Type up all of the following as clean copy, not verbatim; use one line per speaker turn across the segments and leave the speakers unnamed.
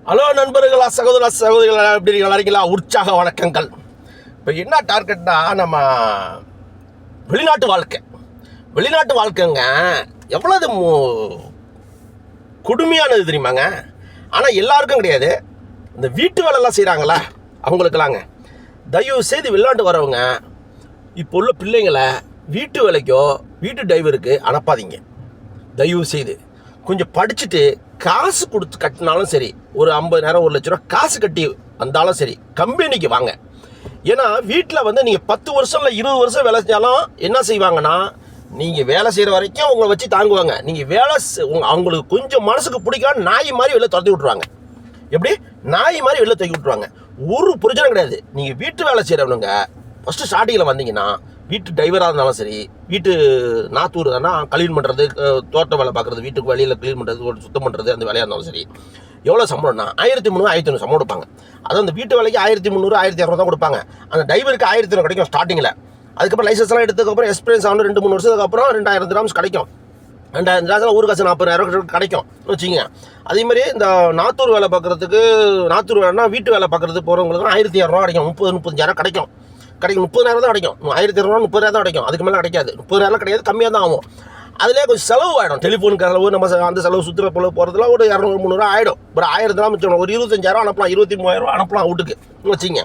Hello நண்பர்களா, சகோதரிகளா, எப்படி இருக்கீங்களா? உற்சாக வணக்கங்கள். இப்போ என்ன டார்கெட்னா, நம்ம வெளிநாட்டு வாழ்க்கைங்க எவ்வளவு கொடுமையானது தெரியுமாங்க. ஆனால் எல்லாருக்கும் கிடையாது. இந்த வீட்டு வேலைலாம் செய்கிறாங்களா அவங்களுக்கெல்லாங்க. தயவு செய்து வெளிநாட்டு வரவங்க இப்போ உள்ள பிள்ளைங்களை வீட்டு வேலைக்கோ வீட்டு டிரைவருக்கு அனுப்பாதீங்க. தயவு செய்து கொஞ்சம் படிச்சுட்டு காசு கொடுத்து கட்டினாலும் சரி, ஒரு 50,000 1 லட்ச ரூபா காசு கட்டி வந்தாலும் சரி, கம்பெனிக்கு வாங்க. ஏன்னா வீட்டில் நீங்கள் 10 வருஷம் இல்லை 20 வருஷம் வேலை செஞ்சாலும் என்ன செய்வாங்கன்னா, நீங்கள் வேலை செய்கிற வரைக்கும் உங்களை வச்சு தாங்குவாங்க. நீங்கள் அவங்களுக்கு கொஞ்சம் மனசுக்கு பிடிக்காம நாய் மாதிரி வெளில துரத்தி விட்ருவாங்க. எப்படி நாய் மாதிரி வெளில தூக்கி விட்ருவாங்க. ஒரு பிரச்சனை கிடையாது. நீங்கள் வீட்டு வேலை செய்கிறவனுங்க ஃபஸ்ட்டு ஸ்டார்டிங்கில் வந்தீங்கன்னா, வீட்டு டிரைவராக இருந்தாலும் சரி, வீட்டு நாத்தூர் தானே க்ளீன் பண்ணுறது, தோட்ட வேலை பார்க்குறது, வீட்டுக்கு வெளியில் க்ளீன் பண்ணுறது, சுத்தம் பண்ணுறது, அந்த வேலையாக இருந்தாலும் சரி, எவ்வளோ சம்பளம்னா 1300 1500 சம்பளம் கொடுப்பாங்க. அதான் அந்த வீட்டு வேலைக்கு 1300 1200 தான் கொடுப்பாங்க. அந்த டிரைவருக்கு 1500 கிடைக்கும் ஸ்டார்டிங்கில். அதுக்கப்புறம் லைசன்ஸ்லாம் எடுத்ததுக்கப்புறம் எக்ஸ்பீரியன்ஸ் ஆகணும் 2-3 வருஷத்துக்கு அப்புறம் 2000 கிராம்ஸ் கிடைக்கும். 2000 கிராம்ஸில் ஊர் காசு 40,000 கிடைக்கும் வச்சுங்க. அதேமாதிரி இந்த நாத்தூர் வேலை பார்க்குறதுக்கு, நாத்தூர் வேலைனா வீட்டு வேலை பார்க்குறது போகிறவங்களுக்கு 1200 கிடைக்கும். 30-35,000 கிடைக்கும். 30,000 தான் கிடைக்கும். 1200 30,000 தான் கிடைக்கும். அதுக்கு மேலே கிடைக்காது. 30,000 கிடையாது, கம்மியாக தான் ஆகும். அதிலே கொஞ்சம் செலவு ஆகிடும். டெலிஃபோனுக்கு செலவு, நம்ம அந்த செலவு சுற்றுற போகிறதுல ஒரு 200-300 ஆகிடும். ஒரு 1000 தான் மிச்சம். ஒரு 25,000 அனுப்பலாம், 23,000 அனுப்பலாம் வீட்டுக்கு வச்சுங்க.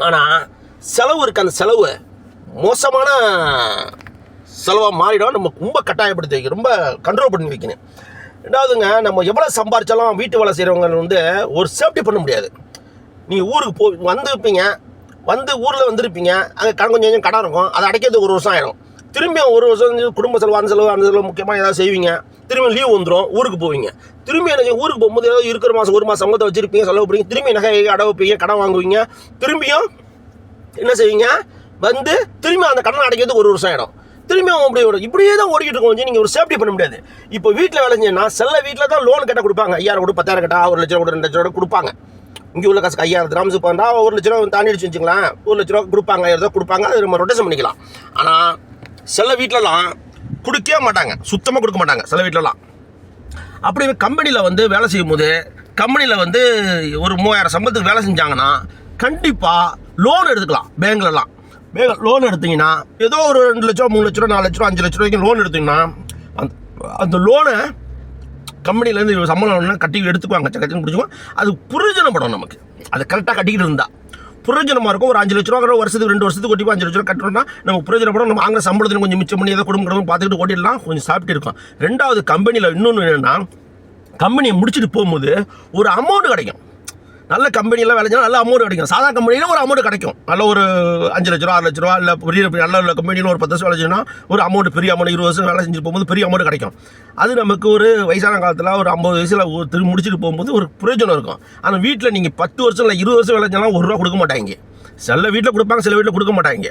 ஆனால் செலவு இருக்குது. அந்த செலவு மோசமான செலவாக மாறிடும். நம்ம ரொம்ப கட்டாயப்படுத்தி வைக்கணும், ரொம்ப கண்ட்ரோல் பண்ணி வைக்கணும். ரெண்டாவதுங்க, நம்ம எவ்வளோ சம்பாரிச்சாலும் வீட்டு வேலை செய்கிறவங்க ஒரு சேஃப்டி பண்ண முடியாது. நீங்கள் ஊருக்கு வந்துருப்பீங்க, ஊரில் வந்திருப்பீங்க, அங்கே கொஞ்சம் கடன் இருக்கும். அதை அடைக்கிறதுக்கு 1 வருஷம் ஆகிடும். திரும்பி 1 வருஷம் குடும்ப செலவு, அந்த செலவு முக்கியமாக ஏதாவது செய்வீங்க. திரும்பி லீவ் வந்துடும், ஊருக்கு போவீங்க. திரும்பி என்ன ஊருக்கு போகும்போது ஏதாவது இருக்கிற மாதம் 1 மாதம் சம்பளத்தை வச்சுருப்பீங்க, செலவு பண்ணுவீங்க. திரும்பி நகை அடவைப்பீங்க, கடன் வாங்குவீங்க. திரும்பியும் என்ன செய்வீங்க, திரும்பி அந்த கடன் அடைக்கிறதுக்கு 1 வருஷம் ஆகிடும். திரும்பியும் இப்படியே தான் ஓடிக்கிட்டு இருக்கும். கொஞ்சம் நீங்கள் ஒரு சேஃப்டி பண்ண முடியாது. இப்போ வீட்டில் வேலை செஞ்சீங்கன்னா சில வீட்டில் தான் லோன் கேட்டால் கொடுப்பாங்க. 5,000 கொடு, 10,000 கேட்டால் 1 லட்சம் கொடு, 2 லட்சம் கூட கொடுப்பாங்க. இங்கே உள்ள காசு 5,000 கிராம்ஸ் போகிறா 1 லட்ச ரூபா தாண்டிடுச்சு வச்சுக்கலாம். 1 லட்ச ரூபா கொடுப்பாங்க, 1000 ரூபா கொடுப்பாங்க. அது நம்ம ரொட்டேஷன் பண்ணிக்கலாம். ஆனால் சில வீட்டிலலாம் கொடுக்கவே மாட்டாங்க, சுத்தமாக கொடுக்க மாட்டாங்க சில வீட்டிலலாம். அப்படி கம்பெனியில் வேலை செய்யும் போது, கம்பெனியில் ஒரு 3,000 சம்பளத்துக்கு வேலை செஞ்சாங்கன்னா கண்டிப்பாக லோன் எடுத்துக்கலாம். பேங்க்லலாம் லோன் எடுத்தீங்கன்னா ஏதோ ஒரு 2 லட்சம் 3 லட்ச ரூபா 4 லட்ச ரூபா 5 லட்ச ரூபாய்க்கு லோன் எடுத்தீங்கன்னா அந்த லோனை கம்பெனிலேருந்து சம்பளம் கட்டி எடுத்துக்குவாங்க, கட்டின்னு பிடிச்சிக்குவோம். அது புரோஜனப்படும் நமக்கு. அது கரெக்டாக கட்டிக்கிட்டு இருந்தால் புரோஜனமாக இருக்கும். ஒரு 5 லட்ச ரூபா வருஷத்துக்கு 2 வருஷத்துக்கு கொட்டி 5 லட்ச ரூபா கட்டுறோம்னா நமக்கு புரோஜனப்படும். நம்ம வாங்குற சம்பளத்தில் கொஞ்சம் மிச்சம் பண்ணி ஏதாவது குடும்பம் பார்த்துக்கிட்டு ஓட்டிடலாம், கொஞ்சம் சாப்பிட்டு இருக்கும். ரெண்டாவது, கம்பெனியில் இன்னொன்று என்னென்னா, கம்பெனியை முடிச்சுட்டு போகும்போது ஒரு அமௌண்ட் கிடைக்கும். நல்ல கம்பெனியெல்லாம் வேலை செஞ்சால் நல்ல அமௌண்ட் கிடைக்கும். சாதா கம்பெனியில் ஒரு அமௌண்ட் கிடைக்கும். நல்ல ஒரு 5 லட்ச ரூபா 6 லட்ச ரூபா, இல்லை பெரிய நல்ல உள்ள கம்பெனியில் ஒரு 10 வருஷம் வேலை செஞ்சோன்னா ஒரு அமௌண்ட், பெரிய அமௌண்ட் 20 வருஷம் வேலை செஞ்சுட்டு போகும்போது பெரிய அமௌண்ட் கிடைக்கும். அது நமக்கு ஒரு வயசான காலத்தில் ஒரு 50 வயசில் திரும்பி முடிச்சுட்டு போகும்போது ஒரு பிரயோஜனம் இருக்கும். ஆனால் வீட்டில் நீங்கள் 10 வருஷம் இல்லை 20 வருஷம் வேலை செஞ்சாலும் 1 ரூபா கொடுக்க மாட்டாங்க. சில வீட்டில் கொடுப்பாங்க, சில வீட்டில் கொடுக்க மாட்டாங்க.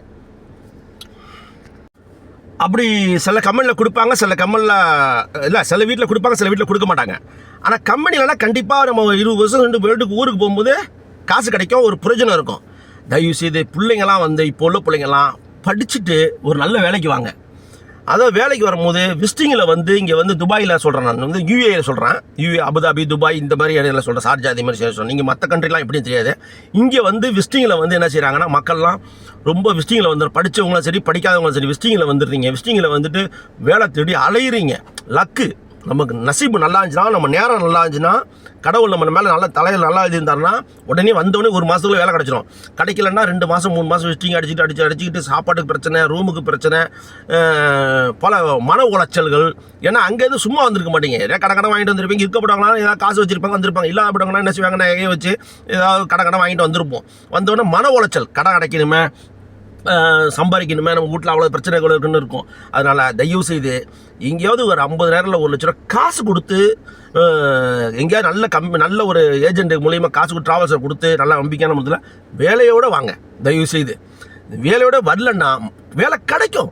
அப்படி சில கம்பெனியில் கொடுப்பாங்க, சில கம்பெனியில் இல்லை, சில வீட்டில் கொடுப்பாங்க, சில வீட்டில் கொடுக்க மாட்டாங்க. ஆனால் கம்பெனிலலாம் கண்டிப்பாக நம்ம 20 வருஷம் 2 வீட்டுக்கு ஊருக்கு போகும்போது காசு கிடைக்கும், ஒரு பிரயோஜனம் இருக்கும். தயவு செய்து பிள்ளைங்கள்லாம் இப்போ உள்ள பிள்ளைங்கள்லாம் படிச்சுட்டு ஒரு நல்ல வேலைக்கு வாங்க. அதாவது வேலைக்கு வரும்போது விசிட்டிங்கில் இங்கே துபாயில் சொல்கிறேன், நான் யூஏயில் சொல்கிறேன். அபுதாபி, துபாய் இந்த மாதிரி இடையில சொல்கிறேன், ஷார்ஜா அதே மாதிரி சொல்கிறேன். நீங்கள் மற்ற கண்ட்ரிலாம் எப்படின்னு தெரியாது. இங்கே விசிட்டிங்கில் என்ன செய்கிறாங்கன்னா, மக்கள்லாம் ரொம்ப விசிட்டிங்கில் படித்தவங்களும் சரி படிக்காதவங்களும் சரி விசிட்டிங்கில் வந்துடுறீங்க. விசிட்டிங்கில் வேலை தேடி அலையிறீங்க. லக்கு நமக்கு நசீபு நல்லா இருந்துச்சுன்னா, நம்ம நேரம் நல்லா இருந்துச்சுன்னா, கடவுள் நம்ம மேலே நல்ல தலையில் நல்லா எழுதியிருந்தாருன்னா உடனே வந்தோடனே 1 மாதத்துக்குள்ள வேலை கிடச்சிடும். கிடைக்கலன்னா 2 மாதம் 3 மாதம் விசிட்டிங் அடிச்சுக்கிட்டு சாப்பாட்டுக்கு பிரச்சனை, ரூமுக்கு பிரச்சனை, பல மன உளைச்சல்கள். ஏன்னா அங்கேருந்து சும்மா வந்திருக்க மாட்டீங்க. ஏதாவது கடன் வாங்கிட்டு வந்திருப்பீங்க. இருக்கப்பட்டவங்களாம் ஏதாவது காசு வச்சுருப்பாங்க, வந்திருப்பாங்க. இல்லாதப்பட்டவங்களாம் என்ன செய்வாங்க, நகையை வச்சு ஏதாவது கடன் வாங்கிட்டு வந்திருப்போம். வந்தோடனே மன உளைச்சல், கடன் அடைக்கணுமே, சம்பாதிக்கணுமே, நம்ம வீட்டில் அவ்வளோ பிரச்சனைகள் இருக்குன்னு இருக்கும். அதனால் தயவு செய்து எங்கேயாவது ஒரு 50,000 1 லட்ச ரூபா காசு கொடுத்து, எங்கேயாவது நல்ல ஒரு ஏஜென்ட் மூலியமாக காசு கொடுத்து, ட்ராவல்ஸை கொடுத்து நல்ல நம்பிக்கையான முறையில் வேலையோடு வாங்க. தயவு செய்து வேலையோட வரலன்னா வேலை கிடைக்கும்,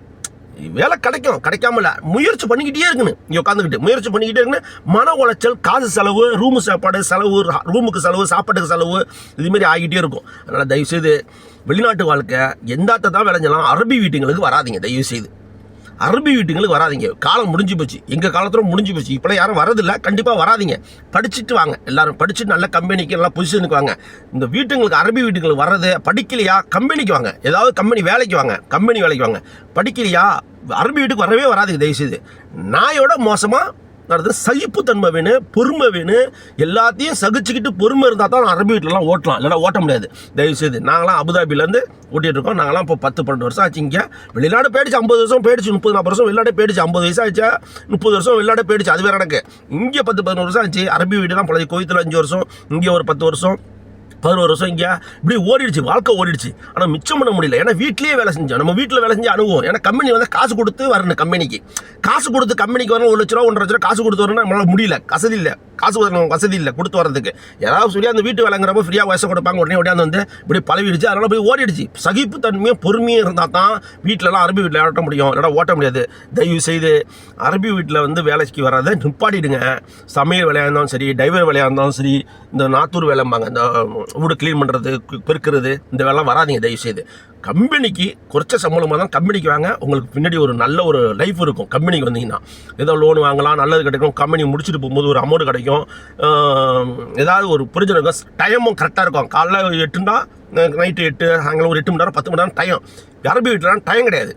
கிடைக்காமல முயற்சி பண்ணிக்கிட்டே இருக்குன்னு இங்கே உட்காந்துக்கிட்டு முயற்சி பண்ணிக்கிட்டே இருக்குன்னு மன உளைச்சல், காசு செலவு, ரூமு சாப்பாடு செலவு, ரூமுக்கு செலவு, சாப்பாட்டுக்கு செலவு, இதுமாரி ஆகிட்டே இருக்கும். அதனால் தயவுசெய்து வெளிநாட்டு வாழ்க்கை எந்தாத்த தான் விளைஞ்சலாம் அரபி வீட்டுங்களுக்கு வராதிங்க. தயவுசெய்து அரபி வீட்டுங்களுக்கு வராதிங்க. காலம் முடிஞ்சு போச்சு, எங்கள் காலத்தில் முடிஞ்சு போச்சு. இப்போலாம் யாரும் வரதில்லை, கண்டிப்பாக வராதிங்க. படிச்சுட்டு வாங்க, எல்லாரும் படிச்சுட்டு நல்ல கம்பெனிக்கு நல்லா பொசிஷனுக்கு வாங்க. இந்த வீட்டுங்களுக்கு அரபி வீட்டுங்களுக்கு வர்றது படிக்கலையா கம்பெனிக்கு வாங்க, ஏதாவது கம்பெனி வேலைக்கு வாங்க, கம்பெனி வேலைக்கு வாங்க. படிக்கலையா அரபி வீட்டுக்கு வரவே வராதுங்க தயவுசெய்து. நாயோட மோசமாக நடந்து சகிப்புத்தன்மை வேணும், பொறுமை வேணும். எல்லாத்தையும் சகிச்சுக்கிட்டு பொறுமை இருந்தால் தான் அரபி வீட்டிலலாம் ஓட்டலாம், இல்லைனா ஓட்ட முடியாது தயவுசெய்து. நாங்களாம் அபுதாபிலேருந்து ஓட்டிகிட்டு இருக்கோம். நாங்களாம் இப்போ 10-12 வருஷம் ஆச்சு. இங்கே வெளிநாடு போயிடுச்சு, 50 வருஷம் போயிடுச்சு, 30-40 வருஷம் வெளிநாடு போயிடுச்சு. 50 வயசு ஆச்சா 30 வருஷம் வெளிநாடு போயிடுச்சு, அது வேறு எனக்கு. இங்கே 10-11 வருஷம் ஆச்சு. அரபி வீடுலாம் பழைய கோயத்தில் 5 வருஷம், இங்கே ஒரு 10 வருஷம் 11 வருஷம் இங்கே இப்படி ஓடிடுச்சு, வாழ்க்கை ஓடிடுச்சு. ஆனால் மிச்சம் பண்ண முடியல. ஏன்னா வீட்டிலேயே வேலை செஞ்சோம், நம்ம வீட்டில் வேலை செஞ்சு அனுபவம். ஏன்னா கம்பெனி வந்து காசு கொடுத்து வரணும், கம்பெனிக்கு காசு கொடுத்து கம்பெனிக்கு வரணும். 1 லட்ச ரூபா 1.5 லட்ச ரூபா காசு கொடுத்து வரணும், நம்மளால் முடியல, வசதி இல்லை, காசு வசதி இல்லை கொடுத்து வரதுக்கு. யாராவது சொல்லி அந்த வீட்டு வேலைங்கிறப்ப ஃப்ரீயாக வயசை கொடுப்பாங்க, உடனே உடனே வந்து இப்படி பழவிடுச்சு. அதனால் போய் ஓடிடுச்சு. சகிப்புத்தன்மையும் பொறுமையும் இருந்தால் தான் வீட்டிலலாம் அரபி வீட்டில் ஓட்ட முடியும், இல்லைனா ஓட்ட முடியாது. தயவு செய்து அரபி வீட்டில் வந்து வேலைக்கு வராத நிப்பாட்டிடுங்க. சமையல் வேலையாக இருந்தாலும் சரி, டிரைவர் வேலையாக இருந்தாலும் சரி, இந்த நாத்தூர் வேலைம்பாங்க, இந்த வீடு க்ளீன் பண்ணுறது, பெருக்கிறது, இந்த வேலைலாம் வராதிங்க தயவுசெய்து. கம்பெனிக்கு குறைச்ச சம்பளமாக தான் கம்பெனிக்கு வாங்க. உங்களுக்கு பின்னாடி ஒரு நல்ல ஒரு லைஃப் இருக்கும். கம்பெனிக்கு வந்தீங்கன்னா ஏதோ லோன் வாங்கலாம், நல்லது கிடைக்கும். கம்பெனி முடிச்சுட்டு போகும்போது ஒரு அமௌண்ட் கிடைக்கும், ஏதாவது ஒரு புரிஞ்சு இருக்கும். டைமும் கரெக்டாக இருக்கும். காலைல 8னா நைட்டு 8, சாயங்காலம் ஒரு 8 மணி நேரம் 10 மணி நேரம் டைம். அரபி வீட்டில் டைம் கிடையாது.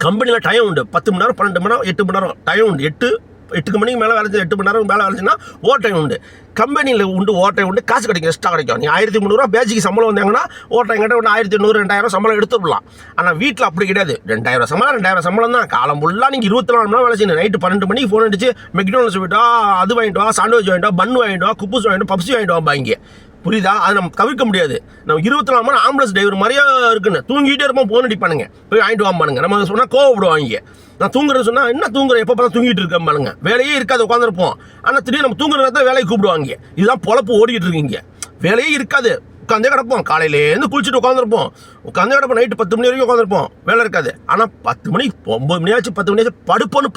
கம்பெனியில் டைம் உண்டு, 10 மணி நேரம் 12 மணி நேரம் 8 மணி நேரம் டைம் உண்டு. 8 மணிக்கு மேலே வேலை 8 மணி நேரம் மேலே வேலைச்சுன்னா ஓவர் டைம் உண்டு. கம்பெனியில் உண்டு, ஓவர் டைம் உண்டு, காசு கிடைக்கும், எக்ஸ்ட்ரா கிடைக்கும். நீங்கள் 1300 பேஜிக்கு சம்பளம் வந்தாங்கன்னா ஓவர் டைம் கிட்ட 1800 2000 சம்பளம் எடுத்துடலாம். ஆனால் வீட்டில் அப்படி கிடையாது. 2000 சம்பளம் 2000 சம்பளம் தான். காலம் ஃபுல்லாக நீங்கள் 24 மணி நேரம் வேலை செய்யணும். நைட்டு 12 மணிக்கு ஃபோன் அடிச்சு மெக்டானல்ஸ் போய்ட்டா, அது வாங்கிட்டு வா, சாண்ட்விச் வாங்கிட்டு வா, பன் வாங்கிட்டு வா, குப்பூஸ் வாங்கிட்டு வா, பப்ஸி வாங்கிட்டு வா பாங்க. புரியுதா? அது நம்ம தவிர்க்க முடியாது. நம்ம 24 மணி ஆம்புலன்ஸ் டிரைவர் மாதிரியே இருக்குன்னு தூங்கிட்டே இருப்போம், ஃபோன் அடிப்பானுங்க, போய் வாங்கிட்டு வாங்க. நம்ம சொன்னால் கோவப்படுவாங்க. நான் தூங்குறேன்னு சொன்னால் என்ன தூங்குறேன், எப்போ பார்த்தா தூங்கிட்டு இருக்கேன் பாருங்க. வேலையே இருக்காது, உட்காந்துருப்போம். ஆனால் திடீர்னு நம்ம தூங்குற நேரத்தில் வேலைக்கு கூப்பிடுவாங்க. இதுதான் பொழப்பு ஓடிக்கிட்டு இருக்கீங்க. வேலையே இருக்காது, உட்காந்தே கிடப்போம். காலையிலேருந்து குளிச்சுட்டு உட்காந்துருப்போம், உட்காந்தே கிடப்போம். நைட்டு 10 மணி வரைக்கும் உட்காந்துருப்போம், வேலை இருக்காது. ஆனால் 10 மணி 9 மணியாச்சு 10 மணியாச்சு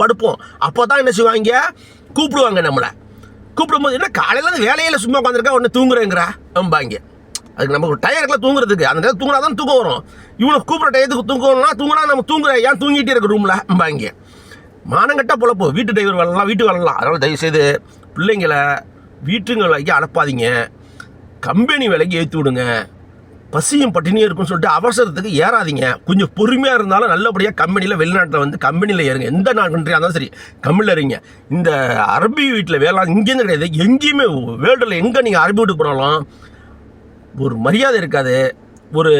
படுப்போம். அப்போ தான் என்ன செய்வாங்க, கூப்பிடுவாங்க. நம்மளை கூப்பிடும்போது என்ன காலையில் வேலையில் சும்மா உட்காந்துருக்கா, உடனே தூங்குறேங்கிறா அம்பாங்க. அதுக்கு நம்ம ஒரு டயருக்குலாம் தூங்குறதுக்கு, அந்த நேரம் தூங்கினா தான் தூக்கம் வரும். இவனை கூப்பிட்ற டயத்துக்கு தூங்கினா நம்ம தூங்குறேன், ஏன் தூங்கிட்டே இருக்க ரூமில் அம்பாங்க. மானங்கட்டா பொழப்போ, வீட்டு டிரைவர் வரலாம், வீட்டுக்கு வரலாம். அதனால் தயவுசெய்து பிள்ளைங்களை வீட்டுங்க வேலைக்கு அனுப்பாதீங்க, கம்பெனி வேலைக்கு ஏற்றி விடுங்க. பசியும் பட்டினியும் இருக்குன்னு சொல்லிட்டு அவசரத்துக்கு ஏறாதீங்க. கொஞ்சம் பொறுமையாக இருந்தாலும் நல்லபடியாக கம்பெனியில், வெளிநாட்டில் வந்து கம்பெனியில் ஏறுங்க. எந்த நாள் கண்ட்ரியாக இருந்தாலும் சரி கம்பெனியில் இருங்க. இந்த அரபி வீட்டில் வேலை இங்கேருந்து கிடையாது, எங்கேயுமே வேர்ல்டில் எங்கே நீங்கள் அரபி வீட்டுக்கு போனாலும் ஒரு மரியாதை இருக்காது, ஒரு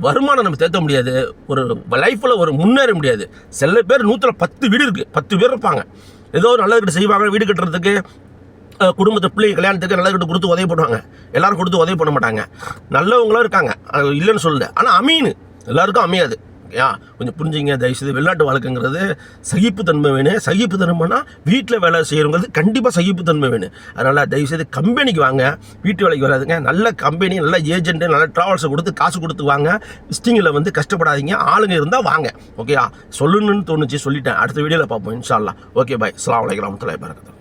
வருமானம் நம்ம சேர்த்த முடியாது, ஒரு லைஃப்பில் ஒரு முன்னேற முடியாது. சில பேர் 110 வீடு இருக்குது, 10 பேர் இருப்பாங்க, ஏதோ நல்லது கிட்ட செய்வாங்க. வீடு கட்டுறதுக்கு, குடும்பத்தை பிள்ளை கல்யாணத்துக்கு நல்லது கிட்ட கொடுத்து உதவி பண்ணுவாங்க. எல்லோரும் கொடுத்து உதவி பண்ண மாட்டாங்க, நல்லவங்களும் இருக்காங்க, இல்லைன்னு சொல்லல. ஆனால் அமீன் எல்லாருக்கும் அமையாது. கொஞ்சம் புரிஞ்சுங்க தயவுசெய்து. வெளிநாட்டு வாழ்க்கைங்கிறது சகிப்புத்தன்மை வேணும். சகிப்புத்தன்மைனா வீட்டில் வேலை செய்கிறவங்களுக்கு கண்டிப்பாக சகிப்புத்தன்மை வேணும். அதனால் தயவுசெய்து கம்பெனிக்கு வாங்க, வீட்டு வேலைக்கு வராதுங்க. நல்ல கம்பெனி, நல்ல ஏஜென்ட்டு, நல்ல ட்ராவல்ஸை கொடுத்து காசு கொடுத்து வாங்க. விசிட்டிங்கில் வந்து கஷ்டப்படாதீங்க, ஆளுங்க இருந்தால் வாங்க. ஓகேயா? சொல்லணும்னு தோணுச்சு, சொல்லிட்டேன். அடுத்த வீடியோவில் பார்ப்போம் இன்ஷா அல்லாஹ். Okay bye. அஸ்ஸலாமு அலைக்கும் வரஹ்மத்துல்லாஹி வபரகாத்துஹு.